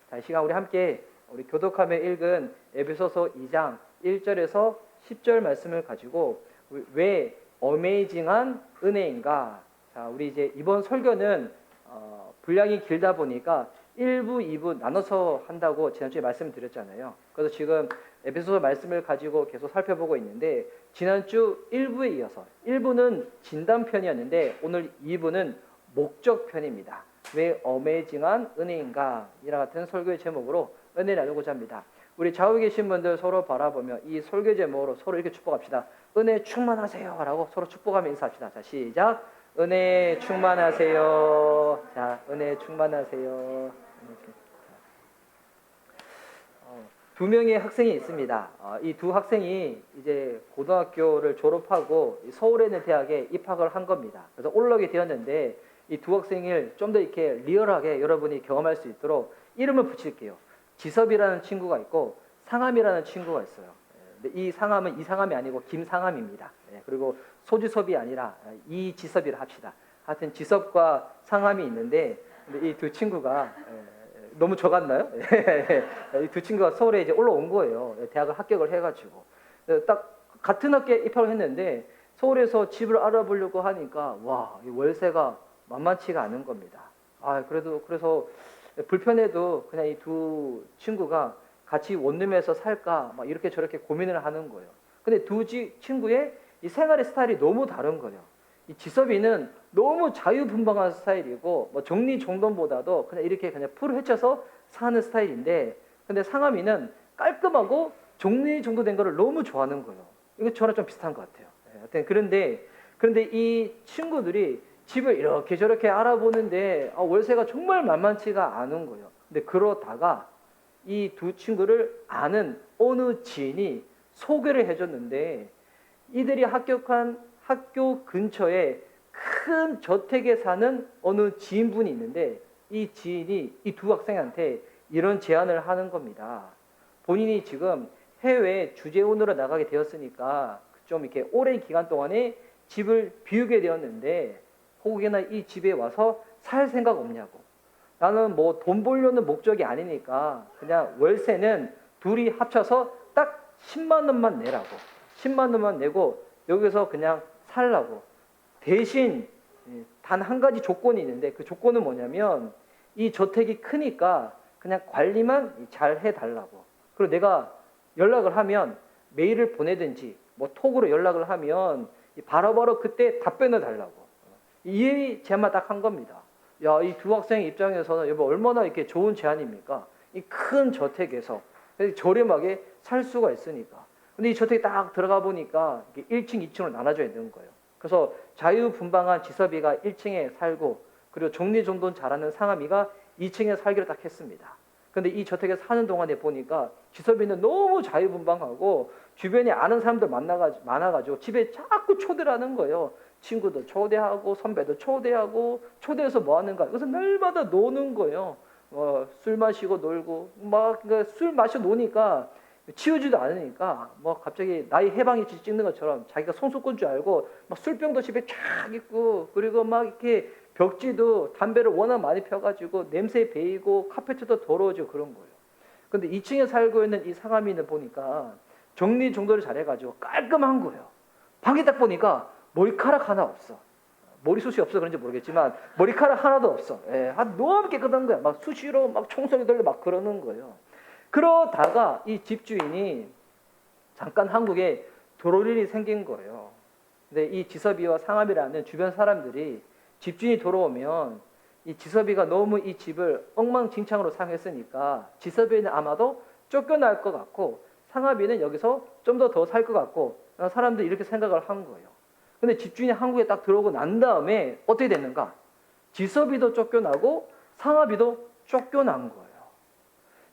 자, 이 시간 우리 함께 우리 교독하며 읽은 에베소서 2장 1절에서 10절 말씀을 가지고 왜 어메이징한 은혜인가? 자, 우리 이제 이번 설교는 분량이 길다 보니까 1부, 2부 나눠서 한다고 지난주에 말씀드렸잖아요. 그래서 지금 에베소서 말씀을 가지고 계속 살펴보고 있는데 지난주 1부에 이어서 1부는 진단편이었는데 오늘 2부는 목적편입니다. 왜 어메이징한 은혜인가? 이와 같은 설교의 제목으로 은혜 나누고자 합니다. 우리 좌우에 계신 분들 서로 바라보며 이 설교 제목으로 서로 이렇게 축복합시다. 은혜 충만하세요 라고 서로 축복하며 인사합시다. 자, 시작. 은혜 충만하세요. 자, 은혜 충만하세요. 두 명의 학생이 있습니다. 이 두 학생이 이제 고등학교를 졸업하고 서울에 있는 대학에 입학을 한 겁니다. 그래서 올라오게 되었는데 이 두 학생을 좀 더 이렇게 리얼하게 여러분이 경험할 수 있도록 이름을 붙일게요. 지섭이라는 친구가 있고 상암이라는 친구가 있어요. 근데 이 상암은 이상함이 아니고 김상암입니다. 그리고 소지섭이 아니라 이지섭이라 합시다. 하여튼 지섭과 상암이 있는데 이 두 친구가 너무 적었나요? 이 두 친구가 서울에 이제 올라온 거예요. 대학을 합격을 해가지고 딱 같은 학교에 입학을 했는데 서울에서 집을 알아보려고 하니까 와, 이 월세가 만만치가 않은 겁니다. 그래서 불편해도 그냥 이 두 친구가 같이 원룸에서 살까 막 이렇게 저렇게 고민을 하는 거예요. 근데 두 친구의 이 생활의 스타일이 너무 다른 거예요. 이 지섭이는 너무 자유분방한 스타일이고 뭐 정리정돈보다도 그냥 이렇게 그냥 풀을 헤쳐서 사는 스타일인데, 근데 상암이는 깔끔하고 정리정돈된 거를 너무 좋아하는 거예요. 이거 저랑 좀 비슷한 것 같아요. 그런데 이 친구들이 집을 이렇게 저렇게 알아보는데 월세가 정말 만만치가 않은 거예요. 근데 그러다가 이 두 친구를 아는 어느 지인이 소개를 해줬는데 이들이 합격한 학교 근처에 큰 저택에 사는 어느 지인분이 있는데 이 지인이 이 두 학생한테 이런 제안을 하는 겁니다. 본인이 지금 해외 주재원으로 나가게 되었으니까 좀 이렇게 오랜 기간 동안에 집을 비우게 되었는데 혹여나 이 집에 와서 살 생각 없냐고. 나는 뭐 돈 벌려는 목적이 아니니까 그냥 월세는 둘이 합쳐서 딱 10만 원만 내라고. 10만 원만 내고 여기서 그냥 살라고. 대신 단 한 가지 조건이 있는데 그 조건은 뭐냐면 이 저택이 크니까 그냥 관리만 잘 해달라고. 그리고 내가 연락을 하면 메일을 보내든지 뭐 톡으로 연락을 하면 바로바로 그때 답변을 달라고. 이 제안만 딱 한 겁니다. 야, 이 두 학생 입장에서는 여보 얼마나 이렇게 좋은 제안입니까? 이 큰 저택에서 저렴하게 살 수가 있으니까. 근데 이 저택에 딱 들어가 보니까 1층, 2층으로 나눠져 있는 거예요. 그래서 자유분방한 지섭이가 1층에 살고 그리고 정리정돈 잘하는 상암이가 2층에 살기로 딱 했습니다. 근데 이 저택에 사는 동안에 보니까 지섭이는 너무 자유분방하고 주변에 아는 사람들 많아가지고 집에 자꾸 초대를 하는 거예요. 친구도 초대하고 선배도 초대하고 초대해서 뭐 하는가? 그래서 날마다 노는 거예요. 술 마시고 놀고 막 술 마셔 노니까 치우지도 않으니까 뭐 갑자기 나이 해방이 찍는 것처럼 자기가 손수건 줄 알고 막 술병도 집에 쫙 있고 그리고 막 이렇게 벽지도 담배를 워낙 많이 펴가지고 냄새 배이고 카페트도 더러워지고 그런 거예요. 근데 2층에 살고 있는 이 상암이는 보니까 정리정돈을 잘해가지고 깔끔한 거예요. 방에 딱 보니까 머리카락 하나 없어. 머리숱이 없어 그런지 모르겠지만 머리카락 하나도 없어. 너무 깨끗한 거야. 막 수시로 막 청소기 돌려 막 그러는 거예요. 그러다가 이 집주인이 잠깐 한국에 들어올 일이 생긴 거예요. 근데 이 지섭이와 상암이라는 주변 사람들이 집주인이 돌아오면 이 지섭이가 너무 이 집을 엉망진창으로 사용했으니까 지섭이는 아마도 쫓겨날 것 같고 상암이는 여기서 좀 더 살 것 같고 사람들이 이렇게 생각을 한 거예요. 근데 집주인이 한국에 딱 들어오고 난 다음에 어떻게 됐는가? 지섭이도 쫓겨나고 상암이도 쫓겨난 거예요.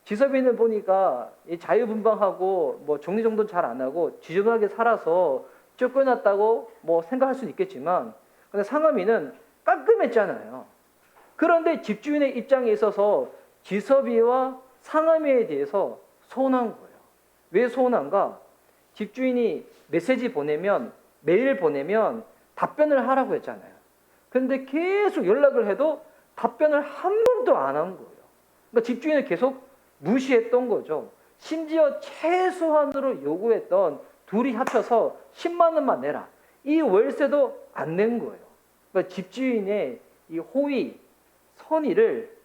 지섭이는 보니까 자유분방하고 뭐 정리정돈 잘 안 하고 지저분하게 살아서 쫓겨났다고 뭐 생각할 수는 있겠지만 근데 상암이는 깔끔했잖아요. 그런데 집주인의 입장에 있어서 지섭이와 상암이에 대해서 서운한 거예요. 왜 서운한가? 집주인이 메시지 보내면 메일 보내면 답변을 하라고 했잖아요. 그런데 계속 연락을 해도 답변을 한 번도 안 한 거예요. 그러니까 집주인을 계속 무시했던 거죠. 심지어 최소한으로 요구했던 둘이 합쳐서 10만 원만 내라. 이 월세도 안 낸 거예요. 그러니까 집주인의 이 호의, 선의를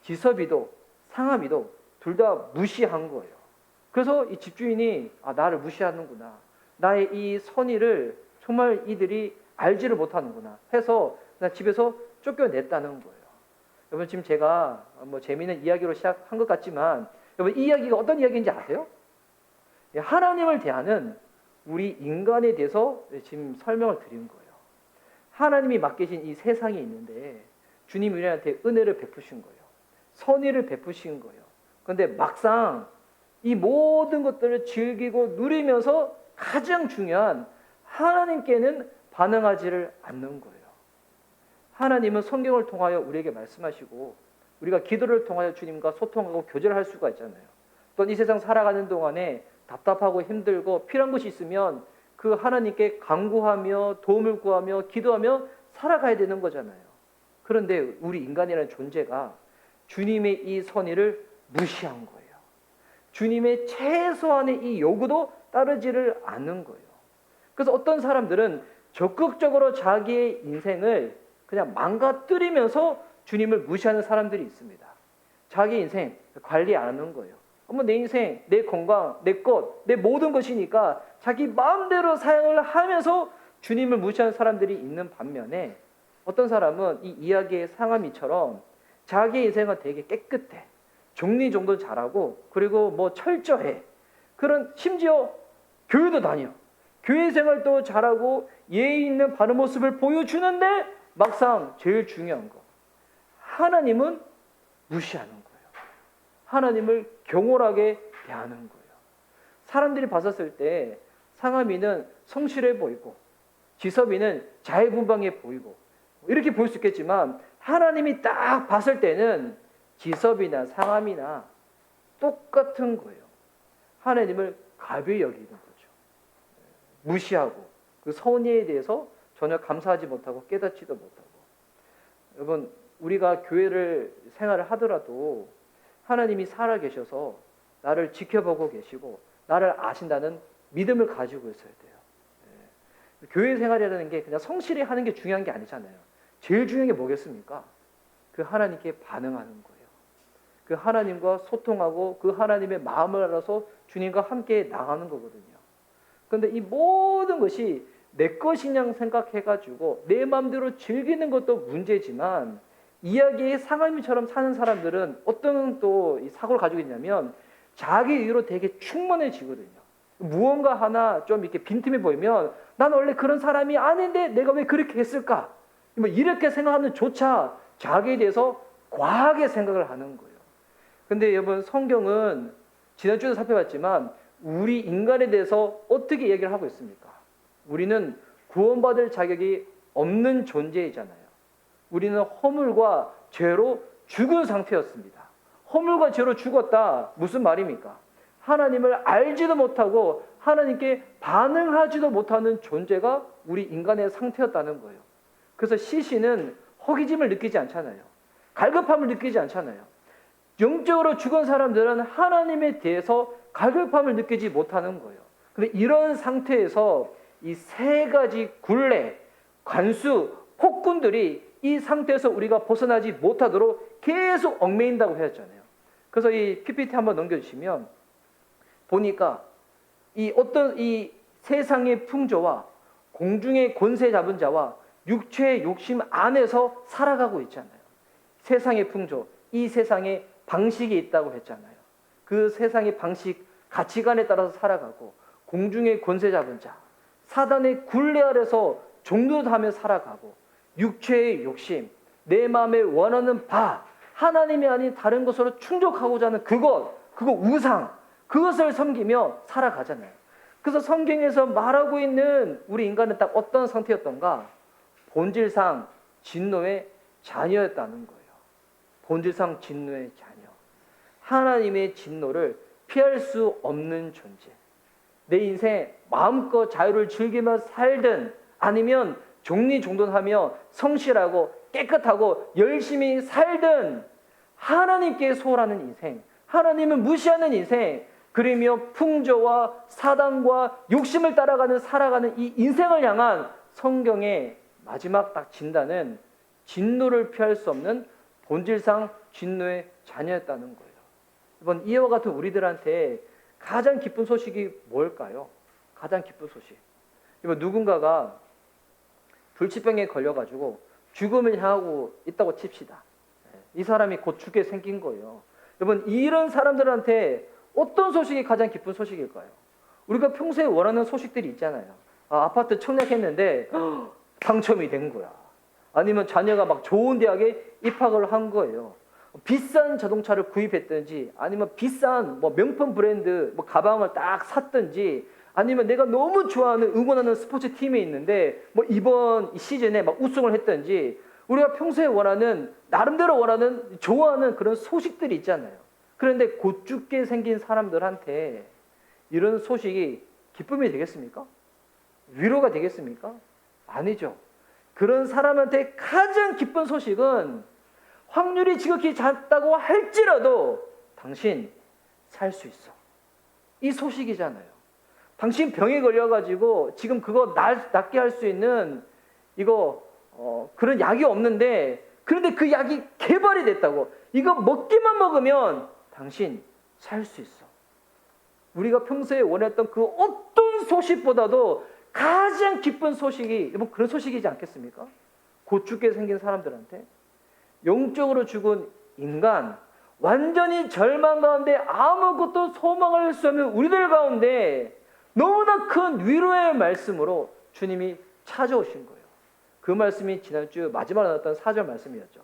지섭이도 상암이도 둘 다 무시한 거예요. 그래서 이 집주인이 나를 무시하는구나. 나의 이 선의를 정말 이들이 알지를 못하는구나 해서 나 집에서 쫓겨냈다는 거예요. 여러분 지금 제가 뭐 재미있는 이야기로 시작한 것 같지만 여러분 이 이야기가 어떤 이야기인지 아세요? 하나님을 대하는 우리 인간에 대해서 지금 설명을 드린 거예요. 하나님이 맡기신 이 세상이 있는데 주님이 우리한테 은혜를 베푸신 거예요. 선의를 베푸신 거예요. 그런데 막상 이 모든 것들을 즐기고 누리면서 가장 중요한 하나님께는 반응하지를 않는 거예요. 하나님은 성경을 통하여 우리에게 말씀하시고 우리가 기도를 통하여 주님과 소통하고 교제를 할 수가 있잖아요. 또 이 세상 살아가는 동안에 답답하고 힘들고 필요한 것이 있으면 그 하나님께 간구하며 도움을 구하며 기도하며 살아가야 되는 거잖아요. 그런데 우리 인간이라는 존재가 주님의 이 선의를 무시한 거예요. 주님의 최소한의 이 요구도 따르지를 않는 거예요. 그래서 어떤 사람들은 적극적으로 자기의 인생을 그냥 망가뜨리면서 주님을 무시하는 사람들이 있습니다. 자기 인생 관리 안 하는 거예요. 내 인생, 내 건강, 내 것, 내 모든 것이니까 자기 마음대로 사용을 하면서 주님을 무시하는 사람들이 있는 반면에 어떤 사람은 이 이야기의 상암이처럼 자기 인생은 되게 깨끗해. 정리정돈 잘하고 그리고 뭐 철저해. 그런 심지어 교회도 다녀. 교회 생활도 잘하고 예의 있는 바른 모습을 보여주는데 막상 제일 중요한 거 하나님은 무시하는 거예요. 하나님을 경홀하게 대하는 거예요. 사람들이 봤었을 때 상암이는 성실해 보이고 지섭이는 자유분방해 보이고 이렇게 볼 수 있겠지만 하나님이 딱 봤을 때는 지섭이나 상암이나 똑같은 거예요. 하나님을 가벼이 여기는 거죠. 무시하고 그 선의에 대해서 전혀 감사하지 못하고 깨닫지도 못하고. 여러분 우리가 교회를 생활을 하더라도 하나님이 살아계셔서 나를 지켜보고 계시고 나를 아신다는 믿음을 가지고 있어야 돼요. 교회 생활이라는 게 그냥 성실히 하는 게 중요한 게 아니잖아요. 제일 중요한 게 뭐겠습니까? 그 하나님께 반응하는 거예요. 그 하나님과 소통하고 그 하나님의 마음을 알아서 주님과 함께 나가는 거거든요. 그런데 이 모든 것이 내 것이냐 생각해가지고 내 마음대로 즐기는 것도 문제지만 이야기의 상암이처럼 사는 사람들은 어떤 또 사고를 가지고 있냐면 자기 의로 되게 충만해지거든요. 무언가 하나 좀 이렇게 빈틈이 보이면 난 원래 그런 사람이 아닌데 내가 왜 그렇게 했을까? 뭐 이렇게 생각하는 조차 자기에 대해서 과하게 생각을 하는 거예요. 근데 여러분 성경은 지난주에도 살펴봤지만 우리 인간에 대해서 어떻게 얘기를 하고 있습니까? 우리는 구원받을 자격이 없는 존재이잖아요. 우리는 허물과 죄로 죽은 상태였습니다. 허물과 죄로 죽었다. 무슨 말입니까? 하나님을 알지도 못하고 하나님께 반응하지도 못하는 존재가 우리 인간의 상태였다는 거예요. 그래서 시신은 허기짐을 느끼지 않잖아요. 갈급함을 느끼지 않잖아요. 영적으로 죽은 사람들은 하나님에 대해서 갈급함을 느끼지 못하는 거예요. 근데 이런 상태에서 이 세 가지 굴레, 관수, 폭군들이 이 상태에서 우리가 벗어나지 못하도록 계속 얽매인다고 하셨잖아요. 그래서 이 PPT 한번 넘겨주시면 보니까 이 세상의 풍조와 공중의 권세 잡은 자와 육체의 욕심 안에서 살아가고 있잖아요. 세상의 풍조, 이 세상의 방식이 있다고 했잖아요. 그 세상의 방식, 가치관에 따라서 살아가고 공중의 권세 잡은 자, 사단의 굴레 아래서 종노릇하며 살아가고 육체의 욕심, 내 마음에 원하는 바, 하나님이 아닌 다른 것으로 충족하고자 하는 그거 우상, 그것을 섬기며 살아가잖아요. 그래서 성경에서 말하고 있는 우리 인간은 딱 어떤 상태였던가? 본질상 진노의 자녀였다는 거예요. 본질상 진노의 자녀. 하나님의 진노를 피할 수 없는 존재. 내 인생 마음껏 자유를 즐기며 살든 아니면 정리정돈하며 성실하고 깨끗하고 열심히 살든 하나님께 소홀하는 인생, 하나님을 무시하는 인생, 그러며 풍조와 사단과 욕심을 따라가는 살아가는 이 인생을 향한 성경의 마지막 딱 진단은 진노를 피할 수 없는 본질상 진노의 자녀였다는 거예요. 이번 이와 같은 우리들한테 가장 기쁜 소식이 뭘까요? 가장 기쁜 소식. 이번 누군가가 불치병에 걸려가지고 죽음을 향하고 있다고 칩시다. 이 사람이 곧 죽게 생긴 거예요. 여러분, 이런 사람들한테 어떤 소식이 가장 기쁜 소식일까요? 우리가 평소에 원하는 소식들이 있잖아요. 아파트 청약했는데 당첨이 된 거야. 아니면 자녀가 막 좋은 대학에 입학을 한 거예요. 비싼 자동차를 구입했든지, 아니면 비싼 뭐 명품 브랜드 뭐 가방을 딱 샀든지, 아니면 내가 너무 좋아하는 응원하는 스포츠 팀에 있는데 뭐 이번 시즌에 막 우승을 했든지, 우리가 평소에 원하는, 나름대로 원하는, 좋아하는 그런 소식들이 있잖아요. 그런데 곧 죽게 생긴 사람들한테 이런 소식이 기쁨이 되겠습니까? 위로가 되겠습니까? 아니죠. 그런 사람한테 가장 기쁜 소식은 확률이 지극히 작다고 할지라도 당신 살 수 있어. 이 소식이잖아요. 당신 병에 걸려가지고 지금 그거 낫게 할 수 있는 그런 약이 없는데, 그런데 그 약이 개발이 됐다고. 이거 먹기만 먹으면 당신 살 수 있어. 우리가 평소에 원했던 그 어떤 소식보다도 가장 기쁜 소식이 뭐 그런 소식이지 않겠습니까? 곧 죽게 생긴 사람들한테, 영적으로 죽은 인간, 완전히 절망 가운데 아무것도 소망할 수 없는 우리들 가운데 너무나 큰 위로의 말씀으로 주님이 찾아오신 거예요. 그 말씀이 지난주 마지막에 나왔던 4절 말씀이었죠.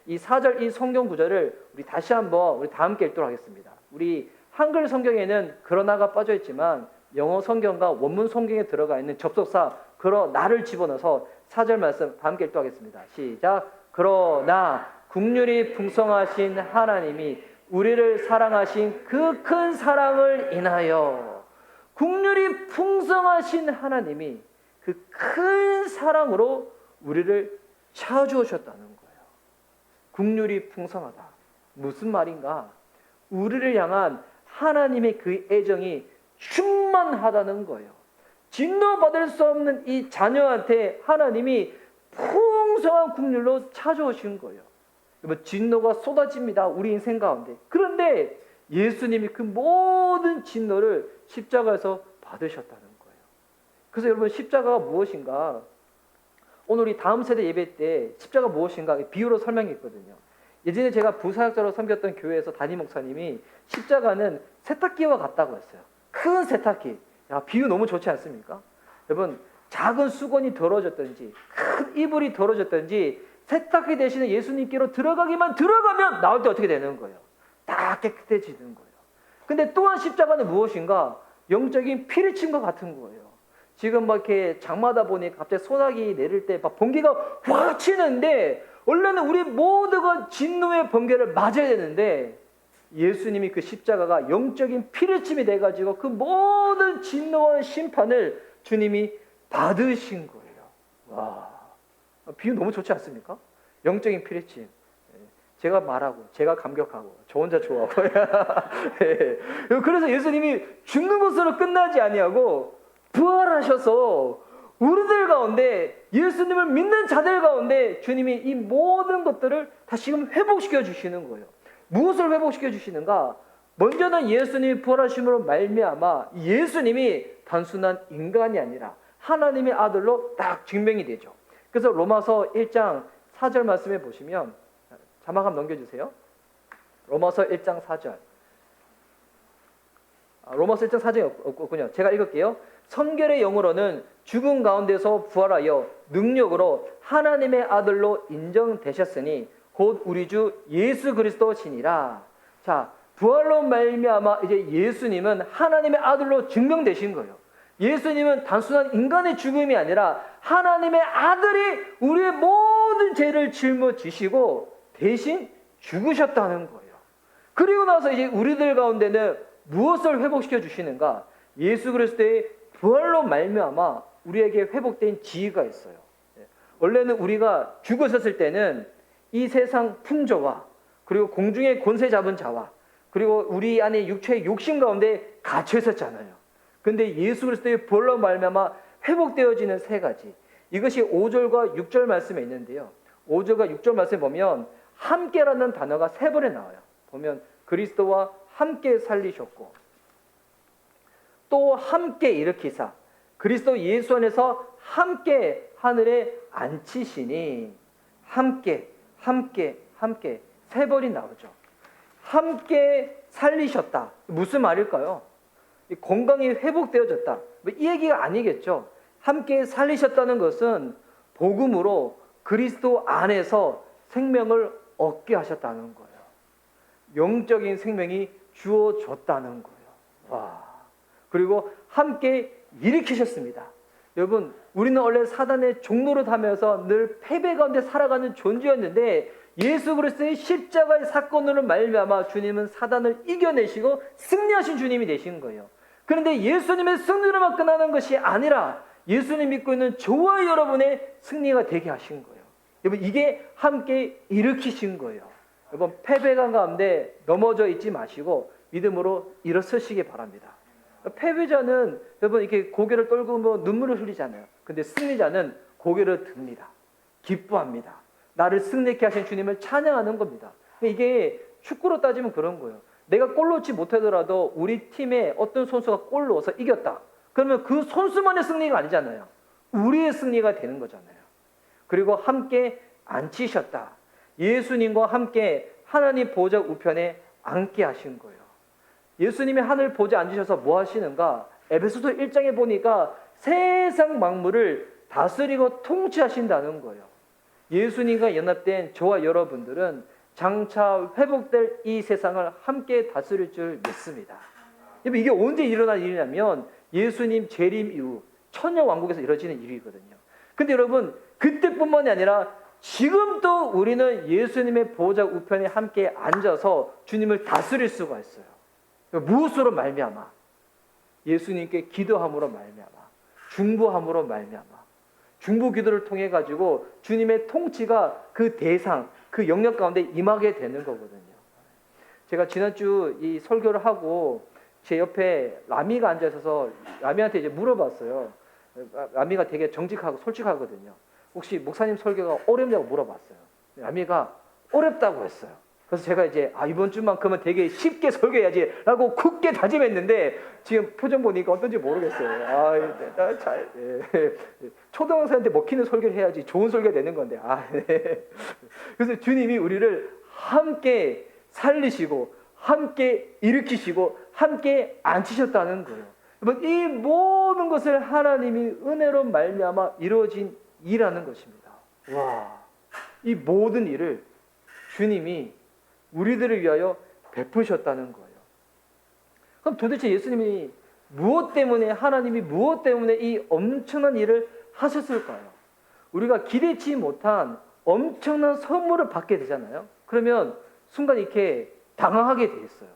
이 4절, 이 성경 구절을 우리 다시 한번 우리 다 함께 읽도록 하겠습니다. 우리 한글 성경에는 그러나가 빠져 있지만 영어 성경과 원문 성경에 들어가 있는 접속사 그러나를 집어넣어서 4절 말씀 다 함께 읽도록 하겠습니다. 시작. 그러나 긍휼이 풍성하신 하나님이 우리를 사랑하신 그 큰 사랑을 인하여, 긍휼이 풍성하신 하나님이 그 큰 사랑으로 우리를 찾아오셨다는 거예요. 긍휼이 풍성하다. 무슨 말인가? 우리를 향한 하나님의 그 애정이 충만하다는 거예요. 진노받을 수 없는 이 자녀한테 하나님이 풍성한 긍휼로 찾아오신 거예요. 진노가 쏟아집니다. 우리 인생 가운데. 그런데 예수님이 그 모든 진노를 십자가에서 받으셨다는 거예요. 그래서 여러분, 십자가가 무엇인가? 오늘 우리 다음 세대 예배 때 십자가 무엇인가 비유로 설명했거든요. 예전에 제가 부사역자로 섬겼던 교회에서 담임 목사님이 십자가는 세탁기와 같다고 했어요. 큰 세탁기. 야, 비유 너무 좋지 않습니까? 여러분, 작은 수건이 더러워졌든지 큰 이불이 더러워졌든지 세탁기 대신에 예수님께로 들어가면 나올 때 어떻게 되는 거예요? 다 깨끗해지는 거예요. 근데 또한 십자가는 무엇인가? 영적인 피리침과 같은 거예요. 지금 막 이렇게 장마다 보니 갑자기 소나기 내릴 때 막 번개가 확 치는데, 원래는 우리 모두가 진노의 번개를 맞아야 되는데 예수님이 그 십자가가 영적인 피리침이 돼가지고 그 모든 진노와 심판을 주님이 받으신 거예요. 와, 비유 너무 좋지 않습니까? 영적인 피리침. 제가 말하고, 제가 감격하고, 저 혼자 좋아하고. 그래서 예수님이 죽는 것으로 끝나지 아니하고 부활하셔서 우리들 가운데, 예수님을 믿는 자들 가운데 주님이 이 모든 것들을 다시금 회복시켜 주시는 거예요. 무엇을 회복시켜 주시는가? 먼저는 예수님이 부활하심으로 말미암아 예수님이 단순한 인간이 아니라 하나님의 아들로 딱 증명이 되죠. 그래서 로마서 1장 4절 말씀에 보시면, 자막 한번 넘겨주세요. 로마서 1장 4절. 로마서 1장 4절이 없군요. 제가 읽을게요. 성결의 영으로는 죽은 가운데서 부활하여 능력으로 하나님의 아들로 인정되셨으니 곧 우리 주 예수 그리스도시니라. 자, 부활로 말미암아 이제 예수님은 하나님의 아들로 증명되신 거예요. 예수님은 단순한 인간의 죽음이 아니라 하나님의 아들이 우리의 모든 죄를 짊어지시고 대신 죽으셨다는 거예요. 그리고 나서 이제 우리들 가운데는 무엇을 회복시켜 주시는가? 예수 그리스도의 부활로 말미암아 우리에게 회복된 지위가 있어요. 원래는 우리가 죽었을 때는 이 세상 풍조와 그리고 공중의 권세 잡은 자와 그리고 우리 안에 육체의 욕심 가운데 갇혀 있었잖아요. 근데 예수 그리스도의 보혈로 말미암아 회복되어지는 세 가지. 이것이 5절과 6절 말씀에 있는데요. 5절과 6절 말씀에 보면 함께라는 단어가 세 번에 나와요. 보면 그리스도와 함께 살리셨고 또 함께 일으키사 그리스도 예수 안에서 함께 하늘에 앉히시니 함께 세 번이 나오죠. 함께 살리셨다. 무슨 말일까요? 건강이 회복되어졌다. 이 얘기가 아니겠죠. 함께 살리셨다는 것은 복음으로 그리스도 안에서 생명을 얻게 하셨다는 거예요. 영적인 생명이 주어졌다는 거예요. 와. 그리고 함께 일으키셨습니다. 여러분, 우리는 원래 사단의 종노릇 하면서 늘 패배 가운데 살아가는 존재였는데 예수 그리스도의 십자가의 사건으로 말미암아 주님은 사단을 이겨내시고 승리하신 주님이 되신 거예요. 그런데 예수님의 승리로만 끝나는 것이 아니라 예수님 믿고 있는 저와 여러분의 승리가 되게 하신 거예요. 여러분, 이게 함께 일으키신 거예요. 여러분, 패배감 가운데 넘어져 있지 마시고 믿음으로 일어서시기 바랍니다. 패배자는 여러분 이렇게 고개를 떨고 눈물을 흘리잖아요. 근데 승리자는 고개를 듭니다. 기뻐합니다. 나를 승리케 하신 주님을 찬양하는 겁니다. 이게 축구로 따지면 그런 거예요. 내가 골 넣지 못하더라도 우리 팀에 어떤 선수가 골 넣어서 이겼다. 그러면 그 선수만의 승리가 아니잖아요. 우리의 승리가 되는 거잖아요. 그리고 함께 앉히셨다. 예수님과 함께 하나님 보좌 우편에 앉게 하신 거예요. 예수님이 하늘 보좌에 앉으셔서 뭐 하시는가? 에베소서 1장에 보니까 세상 만물을 다스리고 통치하신다는 거예요. 예수님과 연합된 저와 여러분들은 장차 회복될 이 세상을 함께 다스릴 줄 믿습니다. 이게 언제 일어날 일이냐면 예수님 재림 이후 천년왕국에서 이루어지는 일이거든요. 근데 여러분 그때뿐만이 아니라 지금도 우리는 예수님의 보좌 우편에 함께 앉아서 주님을 다스릴 수가 있어요. 무엇으로 말미암아? 예수님께 기도함으로 말미암아, 중보함으로 말미암아, 중보 기도를 통해 가지고 주님의 통치가 그 대상, 그 영역 가운데 임하게 되는 거거든요. 제가 지난주 이 설교를 하고 제 옆에 라미가 앉아 있어서 라미한테 이제 물어봤어요. 라미가 되게 정직하고 솔직하거든요. 혹시 목사님 설교가 어렵냐고 물어봤어요. 라미가 어렵다고 했어요. 그래서 제가 이제 이번 주만큼은 되게 쉽게 설교해야지라고 굳게 다짐했는데 지금 표정 보니까 어떤지 모르겠어요. 초등학생한테 먹히는 설교를 해야지 좋은 설교가 되는 건데. 그래서 주님이 우리를 함께 살리시고 함께 일으키시고 함께 앉히셨다는 거예요. 여러분, 이 모든 것을 하나님이 은혜로 말미암아 이루어진 일이라는 것입니다. 와, 이 모든 일을 주님이 우리들을 위하여 베푸셨다는 거예요. 그럼 도대체 예수님이 무엇 때문에, 하나님이 무엇 때문에 이 엄청난 일을 하셨을까요? 우리가 기대치 못한 엄청난 선물을 받게 되잖아요. 그러면 순간 이렇게 당황하게 돼 있어요.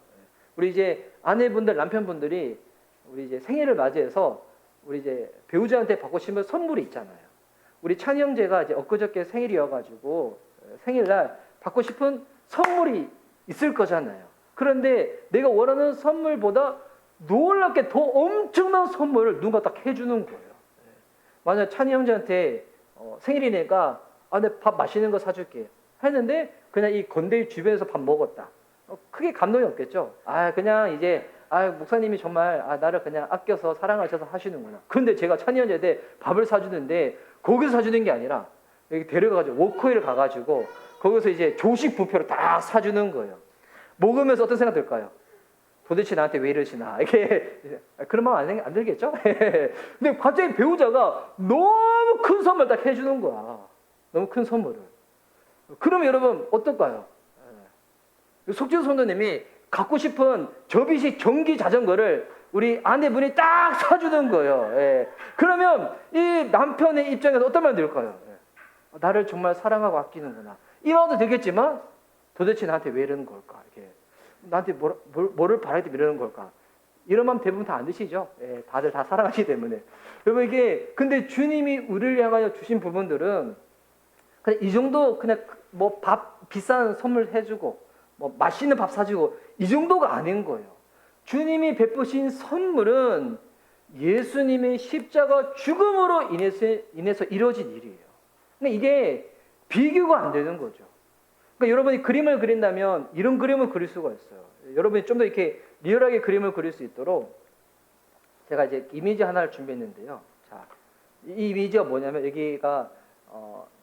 우리 이제 아내분들, 남편분들이 우리 이제 생일을 맞이해서 우리 이제 배우자한테 받고 싶은 선물이 있잖아요. 우리 찬이 형제가 이제 엊그저께 생일이어가지고 생일날 받고 싶은 선물이 있을 거잖아요. 그런데 내가 원하는 선물보다 놀랍게 더 엄청난 선물을 누가 딱 해주는 거예요. 만약 찬이 형제한테 생일이니까 내 밥 맛있는 거 사줄게 했는데 그냥 이 건대유 주변에서 밥 먹었다. 크게 감동이 없겠죠. 그냥 이제 목사님이 정말 나를 그냥 아껴서 사랑하셔서 하시는구나. 그런데 제가 찬이 형제한테 밥을 사주는데 거기서 사주는 게 아니라 여기 데려가가지고 워커힐을 가가지고 거기서 이제 조식 뷔페로 딱 사주는 거예요. 먹으면서 어떤 생각 들까요? 도대체 나한테 왜 이러시나? 이렇게 그런 마음 안 들겠죠? 근데 갑자기 배우자가 너무 큰 선물 딱 해주는 거야. 너무 큰 선물을. 그러면 여러분 어떨까요? 속지훈 선도님이 갖고 싶은 접이식 전기 자전거를 우리 아내분이 딱 사주는 거예요. 그러면 이 남편의 입장에서 어떤 마음이 들까요? 나를 정말 사랑하고 아끼는구나. 이 마음도 들겠지만 도대체 나한테 왜 이러는 걸까? 이렇게 나한테 뭐를 바라기 때문에 이러는 걸까? 이런 마음 대부분 다 안 드시죠? 다들 다 사랑하시기 때문에. 여러분 이게 근데 주님이 우리를 향하여 주신 부분들은 그냥 이 정도 그냥 뭐 밥 비싼 선물 해주고 뭐 맛있는 밥 사주고 이 정도가 아닌 거예요. 주님이 베푸신 선물은 예수님의 십자가 죽음으로 인해서 이루어진 일이에요. 근데 이게 비교가 안 되는 거죠. 그러니까 여러분이 그림을 그린다면 이런 그림을 그릴 수가 있어요. 여러분이 좀 더 이렇게 리얼하게 그림을 그릴 수 있도록 제가 이제 이미지 하나를 준비했는데요. 자, 이 이미지가 뭐냐면 여기가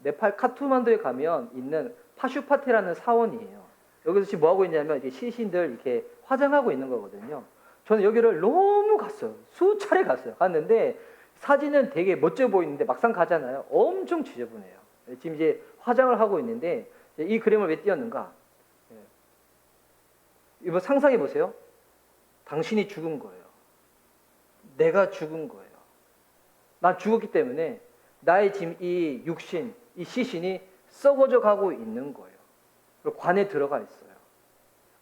네팔 카트만두에 가면 있는 파슈파티라는 사원이에요. 여기서 지금 뭐 하고 있냐면 이게 시신들 이렇게 화장하고 있는 거거든요. 저는 여기를 너무 갔어요. 수차례 갔어요. 갔는데 사진은 되게 멋져 보이는데 막상 가잖아요. 엄청 지저분해요. 지금 이제 화장을 하고 있는데 이 그림을 왜 띄웠는가? 이거 상상해 보세요. 당신이 죽은 거예요. 내가 죽은 거예요. 난 죽었기 때문에 나의 지금 이 육신, 이 시신이 썩어져 가고 있는 거예요. 그리고 관에 들어가 있어요.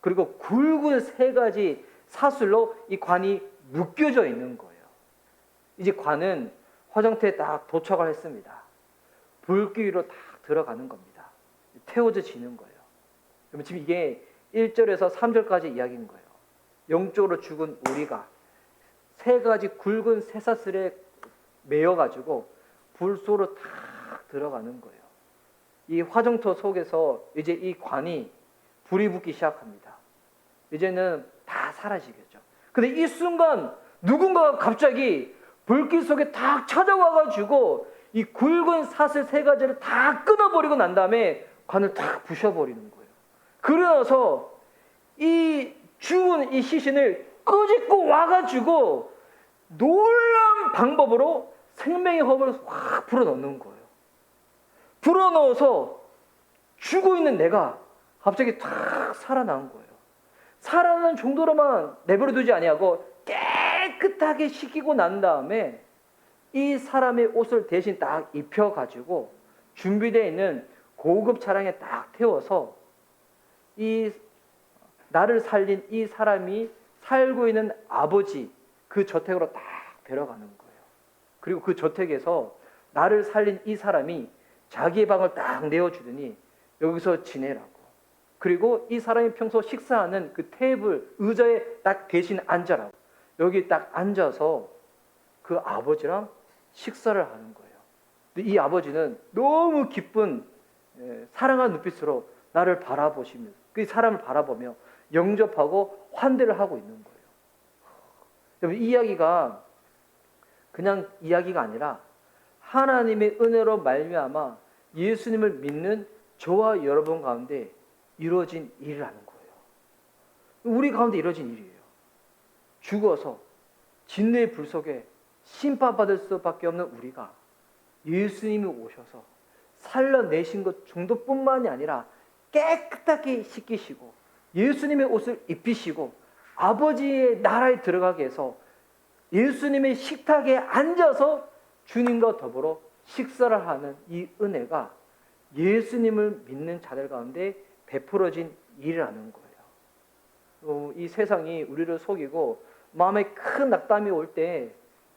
그리고 굵은 3가지 사슬로 이 관이 묶여져 있는 거예요. 이제 관은 화장터에 딱 도착을 했습니다. 불길 위로 딱 들어가는 겁니다. 태워져 지는 거예요. 그러면 지금 이게 1절에서 3절까지 이야기인 거예요. 영적으로 죽은 우리가 3가지 굵은 쇠사슬에 매여가지고 불 속으로 탁 들어가는 거예요. 이 화정터 속에서 이제 이 관이 불이 붙기 시작합니다. 이제는 다 사라지겠죠. 근데 이 순간 누군가가 갑자기 불길 속에 탁 찾아와가지고 이 굵은 사슬 3가지를 다 끊어버리고 난 다음에 관을 탁 부셔버리는 거예요. 그러나서 이 죽은 이 시신을 끄집고 와가지고 놀라운 방법으로 생명의 허브를 확 불어넣는 거예요. 불어넣어서 죽어 있는 내가 갑자기 탁 살아난 거예요. 살아나는 정도로만 내버려두지 아니하고 깨끗하게 씻기고 난 다음에 이 사람의 옷을 대신 딱 입혀가지고 준비되어 있는 고급 차량에 딱 태워서 이 나를 살린 이 사람이 살고 있는 아버지 그 저택으로 딱 데려가는 거예요. 그리고 그 저택에서 나를 살린 이 사람이 자기의 방을 딱 내어주더니 여기서 지내라고. 그리고 이 사람이 평소 식사하는 그 테이블, 의자에 딱 대신 앉아라고. 여기 딱 앉아서 그 아버지랑 식사를 하는 거예요. 근데 이 아버지는 너무 기쁜 사랑하는 눈빛으로 나를 바라보시면서 그 사람을 바라보며 영접하고 환대를 하고 있는 거예요. 여러분, 이 이야기가 그냥 이야기가 아니라 하나님의 은혜로 말미암아 예수님을 믿는 저와 여러분 가운데 이루어진 일이라는 거예요. 우리 가운데 이루어진 일이에요. 죽어서 진노의 불 속에 심판받을 수밖에 없는 우리가 예수님이 오셔서 살려내신 것 정도뿐만이 아니라 깨끗하게 씻기시고 예수님의 옷을 입히시고 아버지의 나라에 들어가게 해서 예수님의 식탁에 앉아서 주님과 더불어 식사를 하는 이 은혜가 예수님을 믿는 자들 가운데 베풀어진 일이라는 거예요. 이 세상이 우리를 속이고 마음에 큰 낙담이 올 때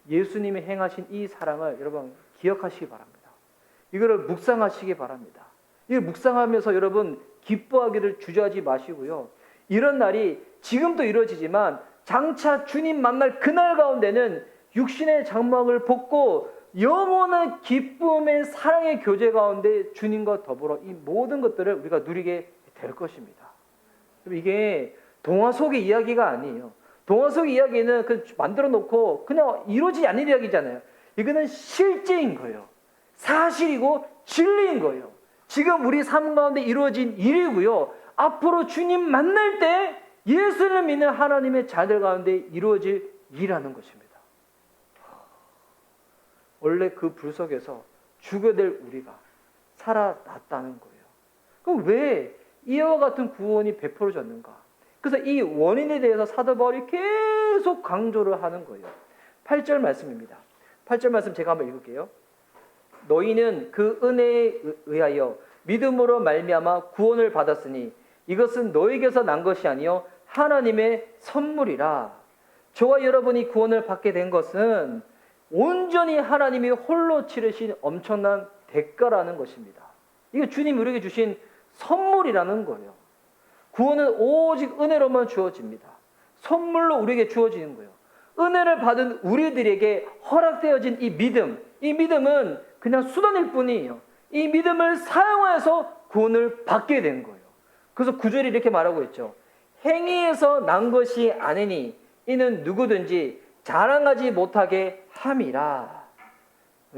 예수님이 행하신 이 사랑을 여러분 기억하시기 바랍니다. 이거를 묵상하시기 바랍니다. 이걸 묵상하면서 여러분 기뻐하기를 주저하지 마시고요. 이런 날이 지금도 이루어지지만 장차 주님 만날 그날 가운데는 육신의 장막을 벗고 영원한 기쁨의 사랑의 교제 가운데 주님과 더불어 이 모든 것들을 우리가 누리게 될 것입니다. 이게 동화 속의 이야기가 아니에요. 동화 속의 이야기는 만들어 놓고 그냥 이루어지지 않는 이야기잖아요. 이거는 실제인 거예요. 사실이고 진리인 거예요. 지금 우리 삶 가운데 이루어진 일이고요. 앞으로 주님 만날 때 예수를 믿는 하나님의 자들 가운데 이루어질 일이라는 것입니다. 원래 그 불 속에서 죽어야 될 우리가 살아났다는 거예요. 그럼 왜 이와 같은 구원이 베풀어졌는가? 그래서 이 원인에 대해서 사도 바울이 계속 강조를 하는 거예요. 8절 말씀입니다. 8절 말씀 제가 한번 읽을게요. 너희는 그 은혜에 의하여 믿음으로 말미암아 구원을 받았으니 이것은 너희에게서 난 것이 아니요 하나님의 선물이라. 저와 여러분이 구원을 받게 된 것은 온전히 하나님이 홀로 치르신 엄청난 대가라는 것입니다. 이게 주님이 우리에게 주신 선물이라는 거예요. 구원은 오직 은혜로만 주어집니다. 선물로 우리에게 주어지는 거예요. 은혜를 받은 우리들에게 허락되어진 이 믿음은 그냥 수단일 뿐이에요. 이 믿음을 사용해서 구원을 받게 된 거예요. 그래서 구절이 이렇게 말하고 있죠. 행위에서 난 것이 아니니 이는 누구든지 자랑하지 못하게 함이라.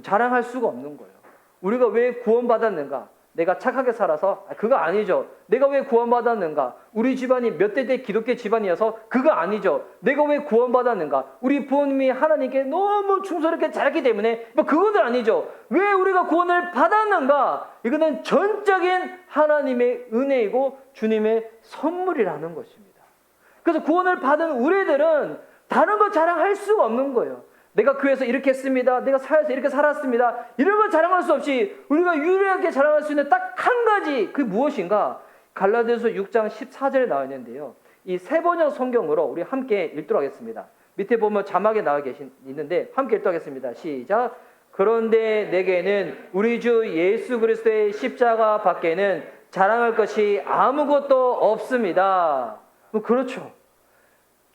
자랑할 수가 없는 거예요. 우리가 왜 구원받았는가? 내가 착하게 살아서? 그거 아니죠. 내가 왜 구원받았는가? 우리 집안이 몇 대 때 기독교 집안이어서? 그거 아니죠. 내가 왜 구원받았는가? 우리 부모님이 하나님께 너무 충성스럽게 잘했기 때문에? 뭐 그것도 아니죠. 왜 우리가 구원을 받았는가? 이거는 전적인 하나님의 은혜이고 주님의 선물이라는 것입니다. 그래서 구원을 받은 우리들은 다른 거 자랑할 수가 없는 거예요. 내가 교회에서 이렇게 했습니다. 내가 사회에서 이렇게 살았습니다. 이런 걸 자랑할 수 없이 우리가 유일하게 자랑할 수 있는 딱 한 가지, 그게 무엇인가? 갈라디아서 6장 14절에 나와 있는데요. 이 세 번역 성경으로 우리 함께 읽도록 하겠습니다. 밑에 보면 자막에 나와 있는데 함께 읽도록 하겠습니다. 시작. 그런데 내게는 우리 주 예수 그리스도의 십자가 밖에는 자랑할 것이 아무것도 없습니다. 그렇죠.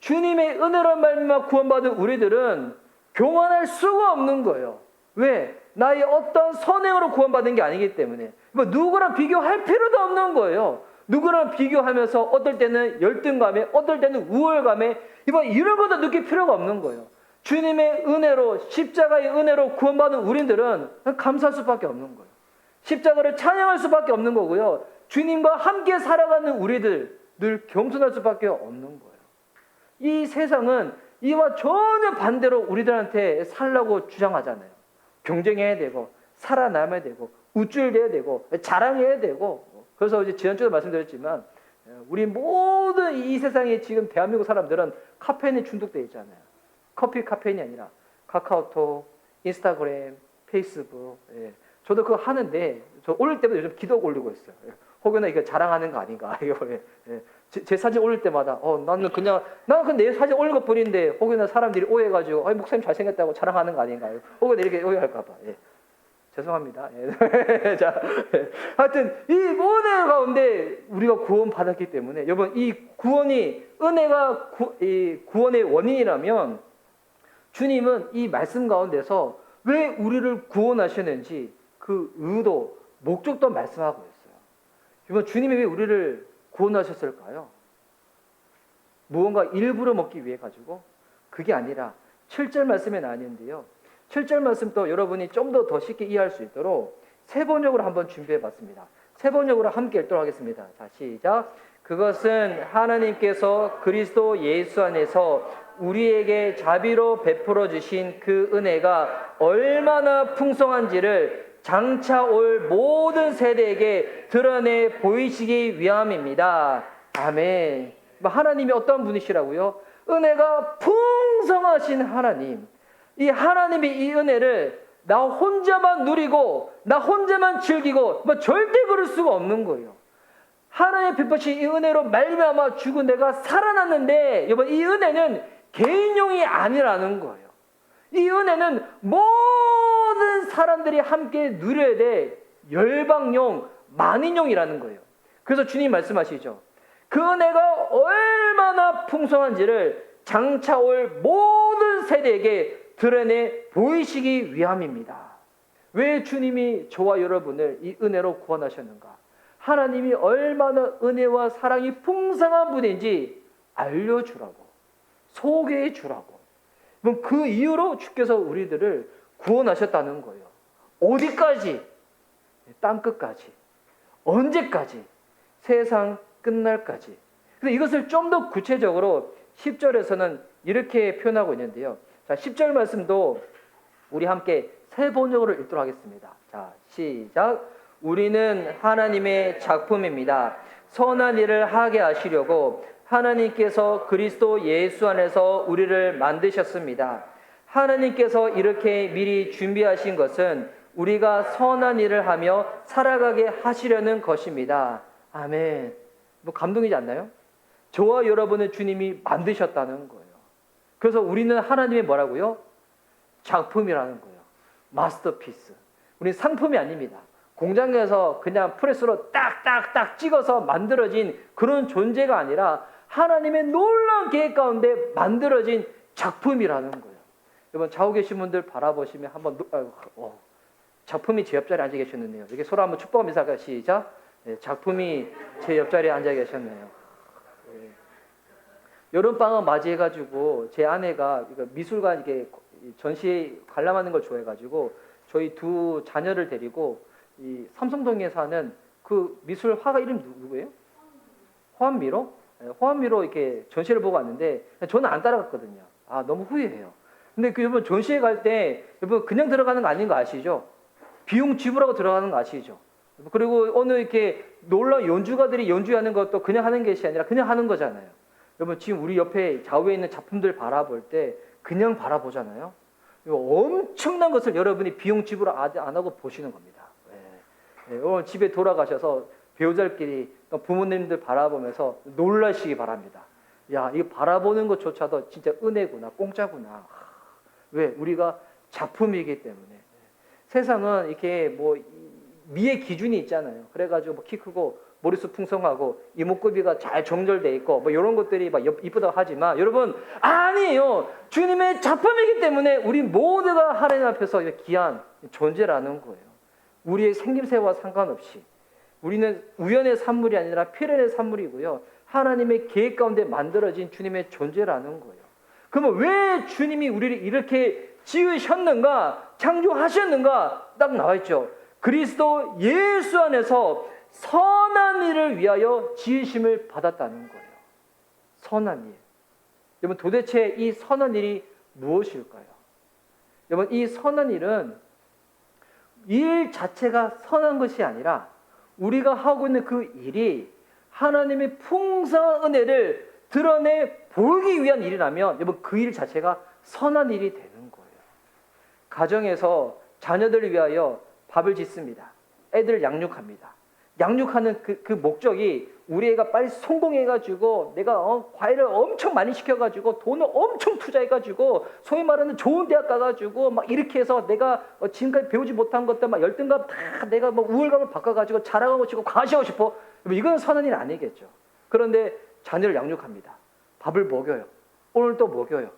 주님의 은혜로 말미암아 구원받은 우리들은 교만할 수가 없는 거예요. 왜? 나의 어떤 선행으로 구원받은 게 아니기 때문에. 누구랑 비교할 필요도 없는 거예요. 누구랑 비교하면서 어떨 때는 열등감에, 어떨 때는 우월감에, 이런 것도 느낄 필요가 없는 거예요. 주님의 은혜로, 십자가의 은혜로 구원받은 우리들은 감사할 수밖에 없는 거예요. 십자가를 찬양할 수밖에 없는 거고요. 주님과 함께 살아가는 우리들 늘 겸손할 수밖에 없는 거예요. 이 세상은 이와 전혀 반대로 우리들한테 살라고 주장하잖아요. 경쟁해야 되고 살아남아야 되고 우쭐대야 되고 자랑해야 되고. 그래서 이제 지난주에 말씀드렸지만 우리 모든 이 세상에 지금 대한민국 사람들은 카페인에 중독되어 있잖아요. 커피 카페인이 아니라 카카오톡, 인스타그램, 페이스북. 예. 저도 그거 하는데 저 올릴 때마다 요즘 기도 올리고 있어요. 예. 혹여나 이거 자랑하는 거 아닌가. 예. 제 사진 올릴 때마다 나는 그냥 내 사진 올린 것 뿐인데 혹여나 사람들이 오해해가지고 목사님 잘생겼다고 자랑하는 거 아닌가요? 혹여나 이렇게 오해할까봐. 예. 죄송합니다. 예. 자, 예. 하여튼 이 모든 가운데 우리가 구원 받았기 때문에 여러분 이 구원이 은혜가 이 구원의 원인이라면 주님은 이 말씀 가운데서 왜 우리를 구원하셨는지 그 의도, 목적도 말씀하고 있어요. 여러분 주님이 왜 우리를 구원하셨을까요? 무언가 일부러 먹기 위해 가지고? 그게 아니라 7절 말씀에 나뉘는데요. 7절 말씀도 여러분이 좀 더 쉽게 이해할 수 있도록 세 번역으로 한번 준비해 봤습니다. 세 번역으로 함께 읽도록 하겠습니다. 자, 시작. 그것은 하나님께서 그리스도 예수 안에서 우리에게 자비로 베풀어 주신 그 은혜가 얼마나 풍성한지를 장차 올 모든 세대에게 드러내 보이시기 위함입니다. 아멘. 하나님이 어떤 분이시라고요? 은혜가 풍성하신 하나님. 이 하나님이 이 은혜를 나 혼자만 누리고 나 혼자만 즐기고 절대 그럴 수가 없는 거예요. 하나님의 베푸신 이 은혜로 말미암아 죽은 내가 살아났는데 여러분 이 은혜는 개인용이 아니라는 거예요. 이 은혜는 모든 사람들이 함께 누려야 될 열방용, 만인용이라는 거예요. 그래서 주님 말씀하시죠. 그 은혜가 얼마나 풍성한지를 장차 올 모든 세대에게 드러내 보이시기 위함입니다. 왜 주님이 저와 여러분을 이 은혜로 구원하셨는가? 하나님이 얼마나 은혜와 사랑이 풍성한 분인지 알려주라고, 소개해 주라고. 그 이유로 주께서 우리들을 구원하셨다는 거예요. 어디까지? 땅끝까지. 언제까지? 세상 끝날까지. 근데 이것을 좀 더 구체적으로 10절에서는 이렇게 표현하고 있는데요. 자, 10절 말씀도 우리 함께 세 번역으로 읽도록 하겠습니다. 자, 시작. 우리는 하나님의 작품입니다. 선한 일을 하게 하시려고 하나님께서 그리스도 예수 안에서 우리를 만드셨습니다. 하나님께서 이렇게 미리 준비하신 것은 우리가 선한 일을 하며 살아가게 하시려는 것입니다. 아멘. 감동이지 않나요? 저와 여러분을 주님이 만드셨다는 거예요. 그래서 우리는 하나님의 뭐라고요? 작품이라는 거예요. 마스터피스. 우리는 상품이 아닙니다. 공장에서 그냥 프레스로 딱딱딱 찍어서 만들어진 그런 존재가 아니라 하나님의 놀라운 계획 가운데 만들어진 작품이라는 거예요. 여러분 좌우 계신 분들 바라보시면 한번 작품이 제 옆자리에 앉아 계셨는데요. 이렇게 서로 한번 축복하면서 시작. 네, 작품이 제 옆자리에 앉아 계셨네요. 네. 여름방학 맞이해가지고 제 아내가 미술관 이게 전시회 관람하는 걸 좋아해가지고 저희 두 자녀를 데리고 이 삼성동에 사는 그 미술 화가 이름 누구예요? 호암미로? 네, 호암미로 이렇게 전시를 보고 왔는데 저는 안 따라갔거든요. 아 너무 후회해요. 근데 그 여러분 전시회 갈 때 여러분 그냥 들어가는 거 아닌 거 아시죠? 비용 지불하고 들어가는 거 아시죠? 그리고 오늘 이렇게 놀라운 연주가들이 연주하는 것도 그냥 하는 것이 아니라 그냥 하는 거잖아요. 여러분 지금 우리 옆에 좌우에 있는 작품들 바라볼 때 그냥 바라보잖아요. 이거 엄청난 것을 여러분이 비용 지불 안 하고 보시는 겁니다. 네. 오늘 집에 돌아가셔서 배우자끼리 부모님들 바라보면서 놀라시기 바랍니다. 야, 이거 바라보는 것조차도 진짜 은혜구나, 공짜구나. 왜? 우리가 작품이기 때문에. 세상은 이렇게 뭐 미의 기준이 있잖아요. 그래가지고 뭐 키 크고 머리숱 풍성하고 이목구비가 잘 정절돼 있고 뭐 이런 것들이 막 이쁘다고 하지만 여러분 아니에요. 주님의 작품이기 때문에 우리 모두가 하나님 앞에서 귀한 존재라는 거예요. 우리의 생김새와 상관없이 우리는 우연의 산물이 아니라 필연의 산물이고요. 하나님의 계획 가운데 만들어진 주님의 존재라는 거예요. 그러면 왜 주님이 우리를 이렇게 지으셨는가, 창조하셨는가 딱 나와 있죠. 그리스도 예수 안에서 선한 일을 위하여 지으심을 받았다는 거예요. 선한 일. 여러분 도대체 이 선한 일이 무엇일까요? 여러분 이 선한 일은 일 자체가 선한 것이 아니라 우리가 하고 있는 그 일이 하나님의 풍성한 은혜를 드러내 보이기 위한 일이라면 여러분 그 일 자체가 선한 일이 되는 거예요. 가정에서 자녀들을 위하여 밥을 짓습니다. 애들을 양육합니다. 양육하는 그 목적이 우리 애가 빨리 성공해가지고 내가 과외를 엄청 많이 시켜가지고 돈을 엄청 투자해가지고 소위 말하는 좋은 대학 가가지고 막 이렇게 해서 내가 지금까지 배우지 못한 것들 막 열등감 다 내가 뭐 우월감을 바꿔가지고 자랑하고 싶고 과시하고 싶어. 이건 선한 일 아니겠죠. 그런데 자녀를 양육합니다. 밥을 먹여요. 오늘 또 먹여요.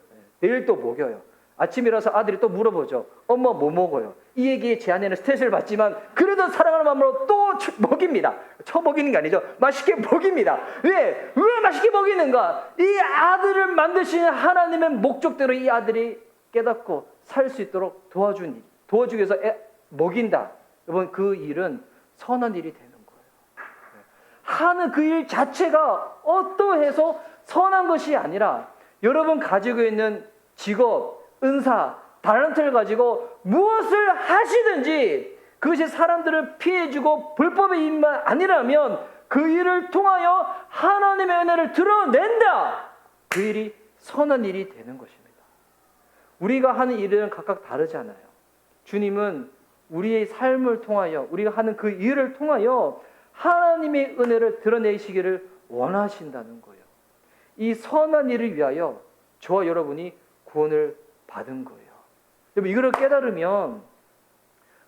내일 또 먹여요. 아침이라서 아들이 또 물어보죠. 엄마 뭐 먹어요? 이 얘기에 제 아내는 스트레스를 받지만 그래도 사랑하는 마음으로 또 먹입니다. 처먹이는 게 아니죠. 맛있게 먹입니다. 왜 맛있게 먹이는가? 이 아들을 만드시는 하나님의 목적대로 이 아들이 깨닫고 살 수 있도록 도와주기 위해서 먹인다. 여러분 그 일은 선한 일이 되는 거예요. 하는 그 일 자체가 어떠해서 선한 것이 아니라 여러분 가지고 있는 직업, 은사, 달란트를 가지고 무엇을 하시든지 그것이 사람들을 피해주고 불법의 일만 아니라면 그 일을 통하여 하나님의 은혜를 드러낸다. 그 일이 선한 일이 되는 것입니다. 우리가 하는 일은 각각 다르잖아요. 주님은 우리의 삶을 통하여 우리가 하는 그 일을 통하여 하나님의 은혜를 드러내시기를 원하신다는 거예요. 이 선한 일을 위하여 저와 여러분이 구원을 받은 거예요. 여러분 이거를 깨달으면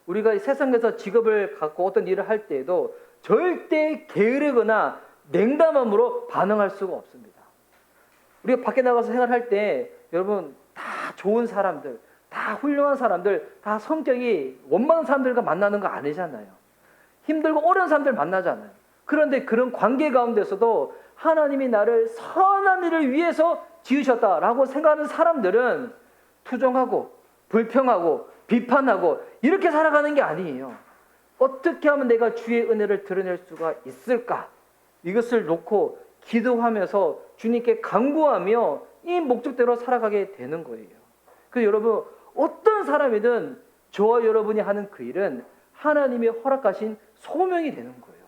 우리가 세상에서 직업을 갖고 어떤 일을 할 때에도 절대 게으르거나 냉담함으로 반응할 수가 없습니다. 우리가 밖에 나가서 생활할 때 여러분 다 좋은 사람들, 다 훌륭한 사람들, 다 성격이 원만한 사람들과 만나는 거 아니잖아요. 힘들고 어려운 사람들 만나잖아요. 그런데 그런 관계 가운데서도 하나님이 나를 선한 일을 위해서 지으셨다라고 생각하는 사람들은 투정하고 불평하고 비판하고 이렇게 살아가는 게 아니에요. 어떻게 하면 내가 주의 은혜를 드러낼 수가 있을까? 이것을 놓고 기도하면서 주님께 간구하며 이 목적대로 살아가게 되는 거예요. 그래서 여러분 어떤 사람이든 저와 여러분이 하는 그 일은 하나님이 허락하신 소명이 되는 거예요.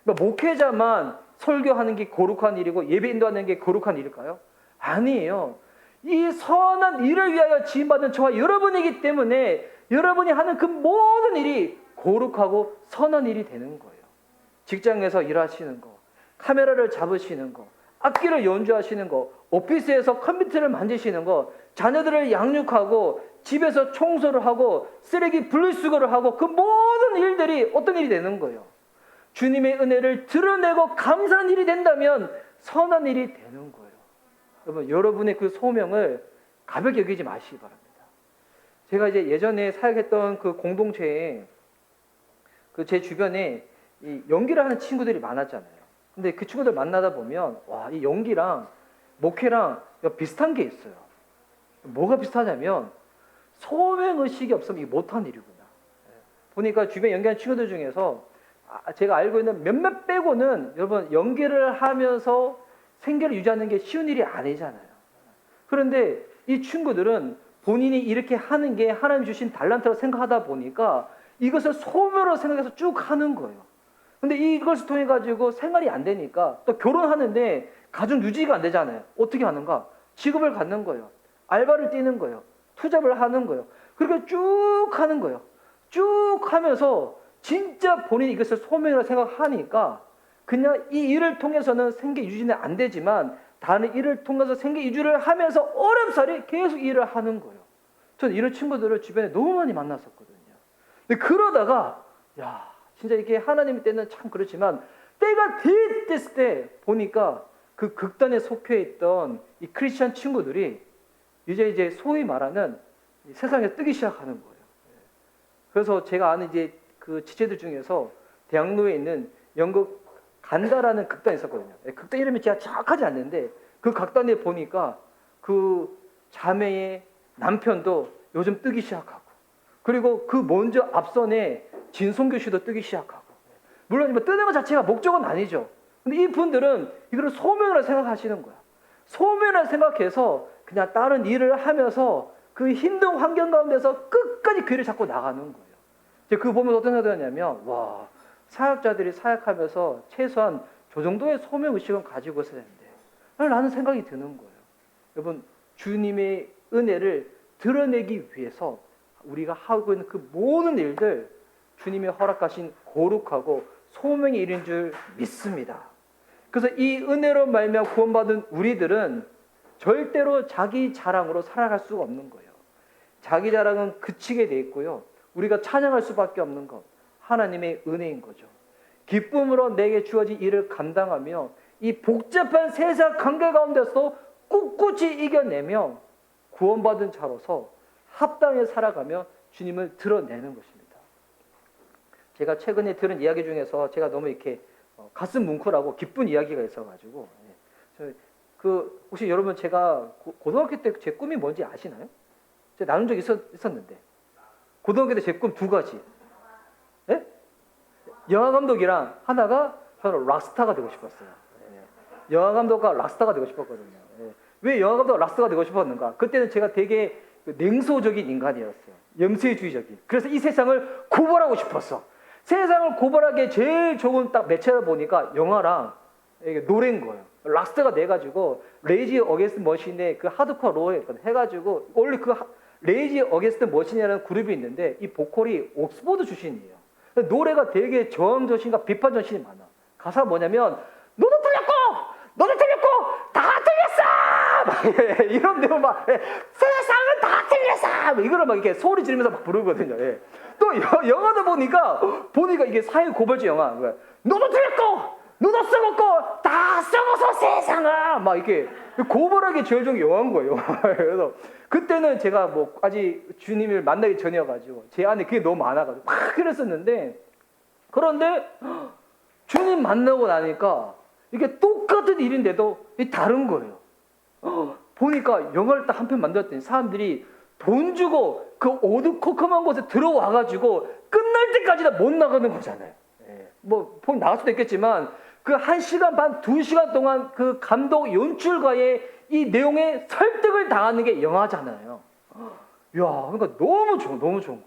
그러니까 목회자만 설교하는 게 거룩한 일이고 예배 인도하는 게 거룩한 일일까요? 아니에요. 이 선한 일을 위하여 지음받은 저와 여러분이기 때문에 여러분이 하는 그 모든 일이 거룩하고 선한 일이 되는 거예요. 직장에서 일하시는 거, 카메라를 잡으시는 거, 악기를 연주하시는 거, 오피스에서 컴퓨터를 만지시는 거, 자녀들을 양육하고 집에서 청소를 하고 쓰레기 분리수거를 하고 그 모든 일들이 어떤 일이 되는 거예요? 주님의 은혜를 드러내고 감사한 일이 된다면 선한 일이 되는 거예요. 여러분, 여러분의 그 소명을 가볍게 여기지 마시기 바랍니다. 제가 이제 예전에 사역했던 그 공동체에 그 제 주변에 이 연기를 하는 친구들이 많았잖아요. 근데 그 친구들 만나다 보면 와, 이 연기랑 목회랑 비슷한 게 있어요. 뭐가 비슷하냐면 소명 의식이 없으면 이게 못한 일이구나. 보니까 주변에 연기하는 친구들 중에서 제가 알고 있는 몇몇 빼고는 여러분 연기를 하면서 생계를 유지하는 게 쉬운 일이 아니잖아요. 그런데 이 친구들은 본인이 이렇게 하는 게 하나님 주신 달란트라고 생각하다 보니까 이것을 소명으로 생각해서 쭉 하는 거예요. 근데 이것을 통해 가지고 생활이 안 되니까 또 결혼하는데 가정 유지가 안 되잖아요. 어떻게 하는가? 직업을 갖는 거예요. 알바를 뛰는 거예요. 투잡을 하는 거예요. 그렇게 쭉 하는 거예요. 쭉 하면서 진짜 본인이 이것을 소명이라고 생각하니까 그냥 이 일을 통해서는 생계 유지는 안 되지만 다른 일을 통해서 생계 유지를 하면서 어렵사리 계속 일을 하는 거예요. 저는 이런 친구들을 주변에 너무 많이 만났었거든요. 근데 그러다가 야, 진짜 이게 하나님 때는 참 그렇지만 때가 됐을 때 보니까 그 극단에 속해 있던 이 크리스천 친구들이 이제 소위 말하는 세상에 뜨기 시작하는 거예요. 그래서 제가 아는 이제 그 지체들 중에서 대학로에 있는 영국 간다라는 극단이 있었거든요. 극단 이름이 제가 정확하지 않는데 그 극단에 보니까 그 자매의 남편도 요즘 뜨기 시작하고 그리고 그 먼저 앞선에 진성교 씨도 뜨기 시작하고 물론 뜨는 것 자체가 목적은 아니죠. 근데 이 분들은 이거를 소명이라 생각하시는 거야. 소명이라 생각해서 그냥 다른 일을 하면서 그 힘든 환경 가운데서 끝까지 귀를 잡고 나가는 거예요. 그 보면서 어떤 생각이 드냐면 와, 사역자들이 사역하면서 최소한 저 정도의 소명의식은 가지고 있어야 되는데 라는 생각이 드는 거예요. 여러분, 주님의 은혜를 드러내기 위해서 우리가 하고 있는 그 모든 일들 주님의 허락하신 거룩하고 소명의 일인 줄 믿습니다. 그래서 이 은혜로 말미암아 구원받은 우리들은 절대로 자기 자랑으로 살아갈 수가 없는 거예요. 자기 자랑은 그치게 돼 있고요. 우리가 찬양할 수밖에 없는 것 하나님의 은혜인 거죠. 기쁨으로 내게 주어진 일을 감당하며 이 복잡한 세상 관계 가운데서 꿋꿋이 이겨내며 구원받은 자로서 합당히 살아가며 주님을 드러내는 것입니다. 제가 최근에 들은 이야기 중에서 제가 너무 이렇게 가슴 뭉클하고 기쁜 이야기가 있어가지고 혹시 여러분 제가 고등학교 때 제 꿈이 뭔지 아시나요? 제가 나눈 적이 있었는데 고등학교 때 제 꿈 두 가지. 네? 영화 감독이랑 하나가 저는 락스타가 되고 싶었어요. 영화 감독과 락스타가 되고 싶었거든요. 왜 영화 감독과 락스타가 되고 싶었는가? 그때는 제가 되게 냉소적인 인간이었어요. 염세주의적인. 그래서 이 세상을 고발하고 싶었어. 세상을 고발하기에 제일 좋은 딱 매체를 보니까 영화랑 노래인 거예요. 락스타가 돼가지고 레이지 어게인스트 머신의 그 하드코어 로에 해가지고 원래 그 레이지 어게인스트 머신이라는 그룹이 있는데 이 보컬이 옥스퍼드 출신이에요. 노래가 되게 저항정신과 비판 정신이 많아. 가사가 뭐냐면 너도 틀렸고 다 틀렸어! 이런 내용 막 세상은 다 틀렸어! 이거를 막 이렇게 소리 지르면서 막 부르거든요. 또 영화도 보니까 이게 사회 고발적 영화. 너도 틀렸고 너도 썩었고 다 썩어서 세상아! 막 이렇게 고발하게 제일 좋은 영화인 거예요. 그래서 그때는 제가 뭐 아직 주님을 만나기 전이어가지고 제 안에 그게 너무 많아가지고 막 그랬었는데 그런데 주님 만나고 나니까 이게 똑같은 일인데도 다른 거예요. 보니까 영화를 딱 한 편 만들었더니 사람들이 돈 주고 그 어두컴컴한 곳에 들어와가지고 끝날 때까지 못 나가는 거잖아요. 뭐 폰 나갈 수도 있겠지만 그 1시간 반, 2시간 동안 그 감독 연출가의 이 내용에 설득을 당하는 게 영화잖아요. 야, 그러니까 너무 좋은 거야.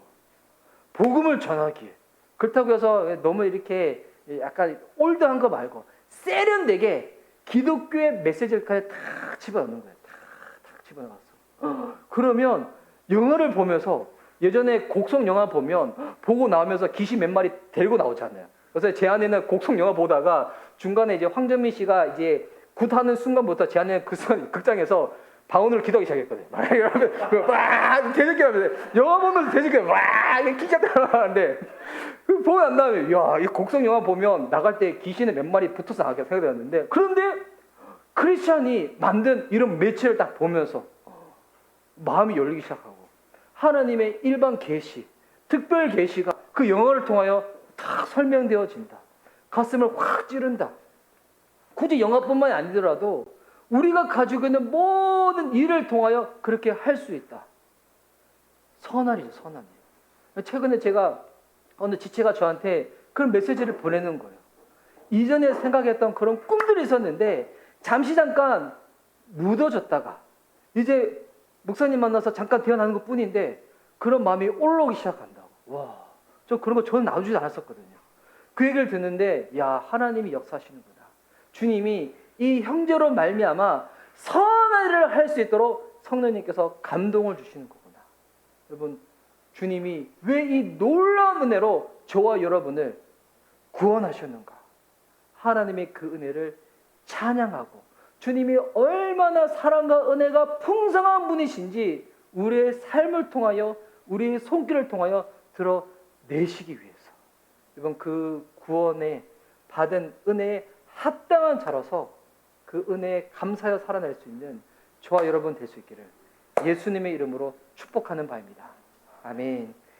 복음을 전하기에. 그렇다고 해서 너무 이렇게 약간 올드한 거 말고 세련되게 기독교의 메시지를 그냥 탁 집어넣는 거예요. 탁 집어넣었어. 그러면 영화를 보면서 예전에 곡성 영화 보면 보고 나오면서 귀신 몇 마리 데리고 나오잖아요. 그래서 제 안에는 곡성 영화 보다가 중간에 이제 황정민 씨가 이제 굿하는 순간부터 제 안에 그 순간 극장에서 방언으로 기도하기 시작했거든요. 막 이러면 막 대적기하면서 영화 보면서 대적기 와 기가 들어가는데 보고 난 다음에 야, 이 곡성 영화 보면 나갈 때 귀신에 몇 마리 붙어서 나가게 생각되었는데 그런데 크리스찬이 만든 이런 매체를 딱 보면서 마음이 열리기 시작하고 하나님의 일반 계시, 특별 계시가 그 영화를 통하여 다 설명되어진다. 가슴을 확 찌른다. 굳이 영화뿐만이 아니더라도 우리가 가지고 있는 모든 일을 통하여 그렇게 할 수 있다. 선한이죠, 선한이에요. 최근에 제가 어느 지체가 저한테 그런 메시지를 보내는 거예요. 이전에 생각했던 그런 꿈들이 있었는데 잠깐 묻어졌다가 이제 목사님 만나서 잠깐 대화하는 것 뿐인데 그런 마음이 올라오기 시작한다고. 와, 저 그런 거 저는 나오지 않았었거든요. 그 얘기를 듣는데 야, 하나님이 역사하시는구나. 주님이 이 형제로 말미암아 선한 일을 할 수 있도록 성령님께서 감동을 주시는 거구나. 여러분, 주님이 왜 이 놀라운 은혜로 저와 여러분을 구원하셨는가? 하나님의 그 은혜를 찬양하고 주님이 얼마나 사랑과 은혜가 풍성한 분이신지 우리의 삶을 통하여 우리의 손길을 통하여 드러내시기 위해서 이번 그 구원에 받은 은혜에 합당한 자로서 그 은혜에 감사하여 살아낼 수 있는 저와 여러분 될 수 있기를 예수님의 이름으로 축복하는 바입니다. 아멘.